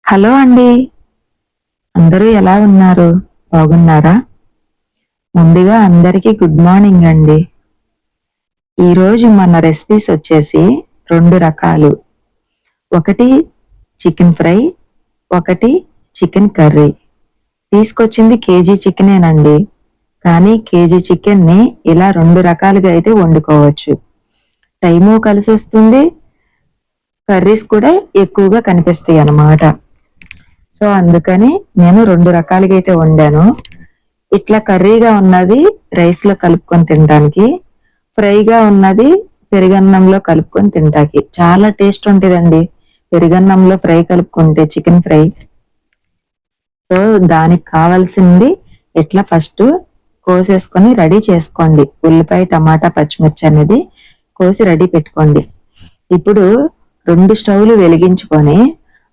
Hello అండి. అందరూ ఎలా ఉన్నారు? బాగున్నారా? ముందుగా అందరికీ గుడ్ మార్నింగ్ అండి. ఈరోజు మన రెసిపీస్ వచ్చేసి 2 రకాలు. ఒకటి చికెన్ ఫ్రై, ఒకటి చికెన్ కర్రీ. తీసుకొచ్చింది కేజీ చికెనేనండి. కానీ కేజీ చికెన్‌ని ఇలా 2 రకాలుగా అయితే వండుకోవచ్చు. టైము కలిసొస్తుంది. కర్రీస్ కూడా ఎక్కువగా కనిపిస్తాయన్నమాట. సో, అందుకని నేను 2 రకాలుగా అయితే వండాను. ఇట్లా కర్రీగా ఉన్నది రైస్‌లో కలుపుకొని తినడానికి, ఫ్రైగా ఉన్నది పెరుగన్నంలో కలుపుకొని తింటాకి. చాలా టేస్ట్ ఉంటదండి. పెరుగన్నంలో ఫ్రై కలుపుకుంటే చికెన్ ఫ్రై. సో, దానికి కావాల్సింది ఇట్లా ఫస్ట్ కోసేసుకొని రెడీ చేసుకోండి. ఉల్లిపాయ, టమాటా, పచ్చిమిర్చి అనేది కోసి రెడీ పెట్టుకోండి. ఇప్పుడు 2 స్టవ్‌లు వెలిగించుకొని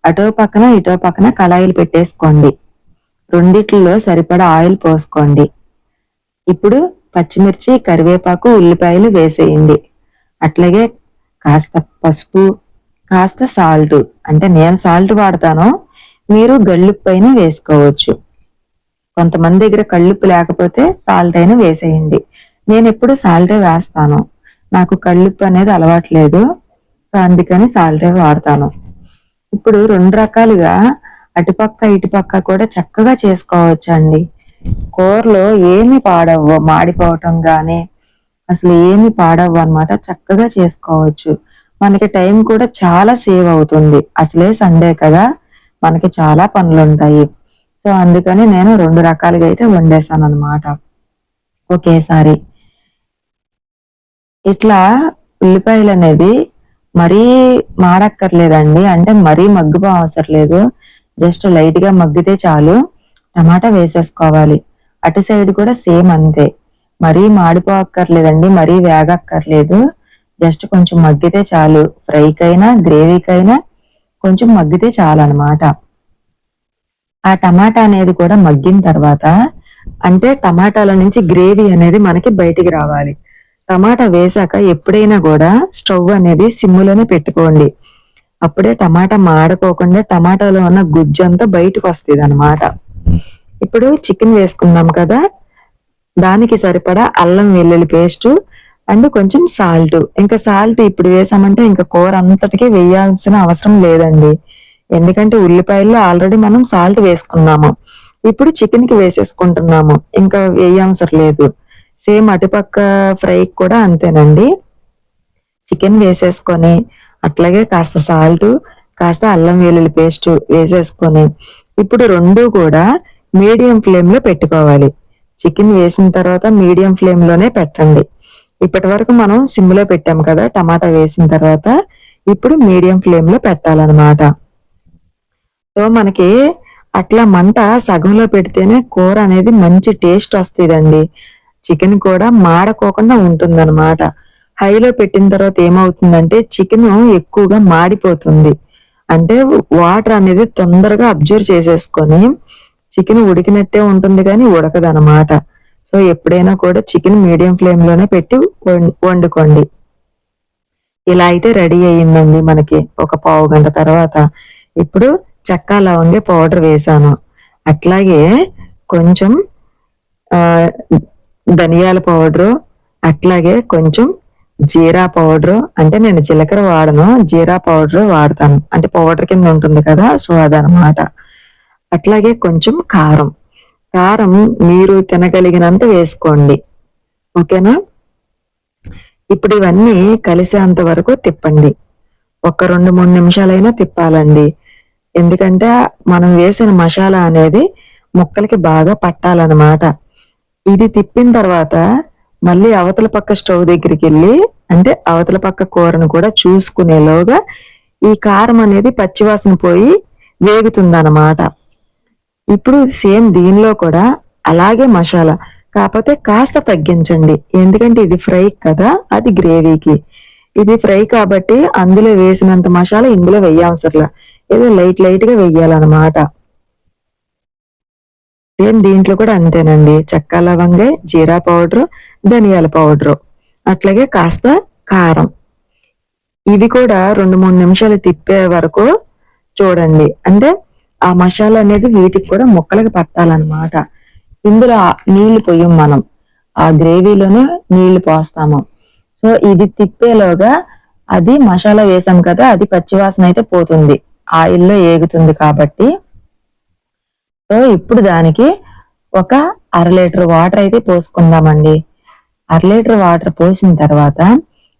అటో పక్కన, ఇటో పక్కన కళాయిలు పెట్టేసుకోండి. రెండిట్లో సరిపడా ఆయిల్ పోసుకోండి. ఇప్పుడు పచ్చిమిర్చి, కరివేపాకు, ఉల్లిపాయలు వేసేయండి. అట్లాగే కాస్త పసుపు, కాస్త సాల్ట్, అంటే నేను సాల్ట్ వాడతాను. మీరు గళ్ళుప్పైనా వేసుకోవచ్చు. కొంతమంది దగ్గర కళ్ళుప్పు లేకపోతే సాల్ట్ అయినా వేసేయండి. నేనెప్పుడు సాల్టే వేస్తాను. నాకు కళ్ళుప్పు అనేది అలవాట్లేదు. సో, అందుకని సాల్టే వాడతాను. ఇప్పుడు 2 రకాలుగా అటుపక్క, ఇటుపక్క కూడా చక్కగా చేసుకోవచ్చండి. కూరలో ఏమి పాడవ్వవు. మాడిపోవటం గానీ, అసలు ఏమి పాడవ్వనమాట. చక్కగా చేసుకోవచ్చు. మనకి టైం కూడా చాలా సేవ్ అవుతుంది. అసలే సండే కదా! మనకి చాలా పనులుంటాయి. సో, అందుకని నేను 2 రకాలుగా అయితే వండేసాననమాట ఒకేసారి. ఇట్లా ఉల్లిపాయలనేది మరీ మాడక్కర్లేదండి. అంటే మరీ మగ్గిపోవసరం లేదు. జస్ట్ లైట్‌గా మగ్గితే చాలు. టమాటా వేసేసుకోవాలి. అటు సైడ్ కూడా సేమ్ అంతే. మరీ మాడిపోక్కర్లేదండి. మరీ వేగక్కర్లేదు. జస్ట్ కొంచెం మగ్గితే చాలు. ఫ్రైకైనా, గ్రేవీకైనా కొంచెం మగ్గితే చాలనమాట. ఆ టమాటా అనేది కూడా మగ్గిన తర్వాత అంటే టమాటాల నుంచి గ్రేవీ అనేది మనకి బయటికి రావాలి. టమాటా వేశాక ఎప్పుడైనా గూడా స్టవ్ అనేది సిమ్‌లోనే పెట్టుకోండి. అప్పుడే టమాటా మాడిపోకుండా టమాటాలో ఉన్న గుజ్జంతా బయటకొస్తదనమాట. ఇప్పుడు చికెన్ వేసుకున్నాం కదా! దానికి సరిపడా అల్లం వెల్లుల్లి పేస్టు అండ్ కొంచెం సాల్టు. ఇంకా సాల్ట్ ఇప్పుడు వేసామంటే ఇంక కూర అంతటికి వేయాల్సిన అవసరం లేదండి. ఎందుకంటే ఉల్లిపాయల్లో ఆల్రెడీ మనం సాల్ట్ వేసుకున్నాము. ఇప్పుడు చికెన్‌కి వేసేసుకుంటున్నాము. ఇంకా వేయవసరం లేదు. సేమ్ అటుపక్క ఫ్రైకి కూడా అంతేనండి. చికెన్ వేసేసుకొని, అట్లాగే కాస్త సాల్టు, కాస్త అల్లం వెల్లుల్లి పేస్టు వేసేసుకొని, ఇప్పుడు 2 కూడా మీడియం ఫ్లేమ్‌లో పెట్టుకోవాలి. చికెన్ వేసిన తర్వాత మీడియం ఫ్లేమ్‌లోనే పెట్టండి. ఇప్పటివరకు మనం సిమ్‌లో పెట్టాం కదా! టమాటా వేసిన తర్వాత, ఇప్పుడు మీడియం ఫ్లేమ్‌లో పెట్టాలనమాట. సో, మనకి అట్లా మంట సగంలో పెడితేనే కూర అనేది మంచి టేస్ట్ వస్తదండి. చికెన్ కూడా మాడకోకుండా ఉంటుందనమాట. హైలో పెట్టిన తర్వాత ఏమవుతుందంటే చికెను ఎక్కువగా మాడిపోతుంది. అంటే వాటర్ అనేది తొందరగా అబ్జర్వ్ చేసేసుకొని చికెన్ ఉడికినట్టే ఉంటుంది గానీ ఉడకదనమాట. సో, ఎప్పుడైనా కూడా చికెన్ మీడియం ఫ్లేమ్‌లోనే పెట్టి వండుకోండి. ఇలా అయితే రెడీ అయ్యిందండి మనకి ఒక పావుగంట తర్వాత. ఇప్పుడు చెక్క, లవంగి పౌడర్ వేశాను. అట్లాగే కొంచెం ఆహ్, ధనియాల పౌడరు, అట్లాగే కొంచెం జీరా పౌడరు, అంటే నేను జీలకర్ర వాడను. జీరా పౌడరు వాడతాను. అంటే పౌడర్ కింద ఉంటుంది కదా! సో, అదనమాట. అట్లాగే కొంచెం కారం. కారం మీరు తినగలిగినంత వేసుకోండి. ఓకేనా? ఇప్పుడు ఇవన్నీ కలిసేంత వరకు తిప్పండి. ఒక 2, 3 నిమిషాలైనా తిప్పాలండి. ఎందుకంటే మనం వేసిన మసాలా అనేది ముక్కలకి బాగా పట్టాలనమాట. ఇది తిప్పిన తర్వాత మళ్ళీ అవతల పక్క స్టవ్ దగ్గరికెళ్ళి అంటే అవతల పక్క కూరను కూడా చూసుకునేలోగా ఈ కారం అనేది పచ్చివాసన పోయి వేగుతుందనమాట. ఇప్పుడు సేమ్ దీనిలో కూడా అలాగే మసాలా. కాపోతే కాస్త తగ్గించండి. ఎందుకంటే ఇది ఫ్రై కదా! అది గ్రేవీకి. ఇది ఫ్రై కాబట్టి అందులో వేసినంత మసాలా ఇందులో వెయ్యవసరలా. ఏదో లైట్‌గా వెయ్యాలనమాట. సేమ్ దీంట్లో కూడా అంతేనండి. చెక్క, లవంగి, జీరా పౌడరు, ధనియాల పౌడరు. అట్లాగే కాస్త కారం. ఇవి కూడా 2, 3 నిమిషాలు తిప్పే వరకు చూడండి. అంటే ఆ మసాలా అనేది వీటికి కూడా ముక్కలకి పట్టాలన్నమాట. ఇందులో నీళ్లు పోయం మనం, ఆ గ్రేవీలోనే నీళ్లు పోస్తాము. సో ఇది తిప్పేలోగా అది మసాలా వేసాం కదా, అది పచ్చివాసన అయితే పోతుంది, ఆయిల్లో ఏగుతుంది కాబట్టి. సో ఇప్పుడు దానికి ఒక 1/2 లీటర్ వాటర్ అయితే పోసుకుందామండి. 1/2 లీటర్ వాటర్ పోసిన తర్వాత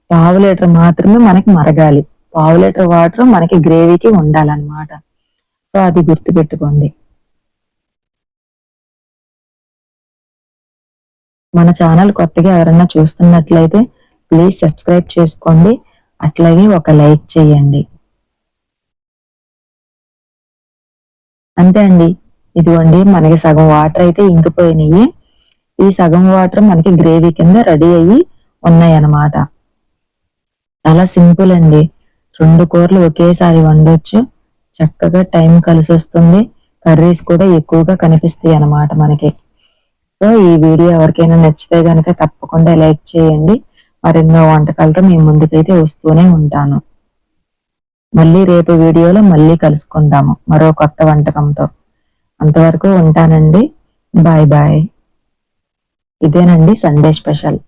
1/2 లీటర్ మాత్రమే మనకి మరగాలి. 1/2 లీటర్ వాటర్ మనకి గ్రేవీకి ఉండాలన్నమాట. సో అది గుర్తుపెట్టుకోండి. మన ఛానల్ కొత్తగా ఎవరైనా చూస్తున్నట్లయితే ప్లీజ్ సబ్స్క్రైబ్ చేసుకోండి, అట్లాగే ఒక లైక్ చేయండి. అంతే అండి, ఇదిగోండి మనకి సగం వాటర్ అయితే ఇంకిపోయినాయి. ఈ సగం వాటర్ మనకి గ్రేవీ కింద రెడీ అయ్యి ఉన్నాయన్నమాట. చాలా సింపుల్ అండి, 2 కూరలు ఒకేసారి వండొచ్చు, చక్కగా టైం కలిసి వస్తుంది, కర్రీస్ కూడా ఎక్కువగా కనిపిస్తాయి అన్నమాట మనకి. సో ఈ వీడియో ఎవరికైనా నచ్చితే గనక తప్పకుండా లైక్ చేయండి. మరెన్నో వంటకాలతో మీ ముందుకైతే వస్తూనే ఉంటాను. మళ్ళీ రేపు వీడియోలో మళ్ళీ కలుసుకుందాము మరో కొత్త వంటకంతో. అంతవరకు ఉంటానండి. Bye bye. ఇదేనండి సండే స్పెషల్.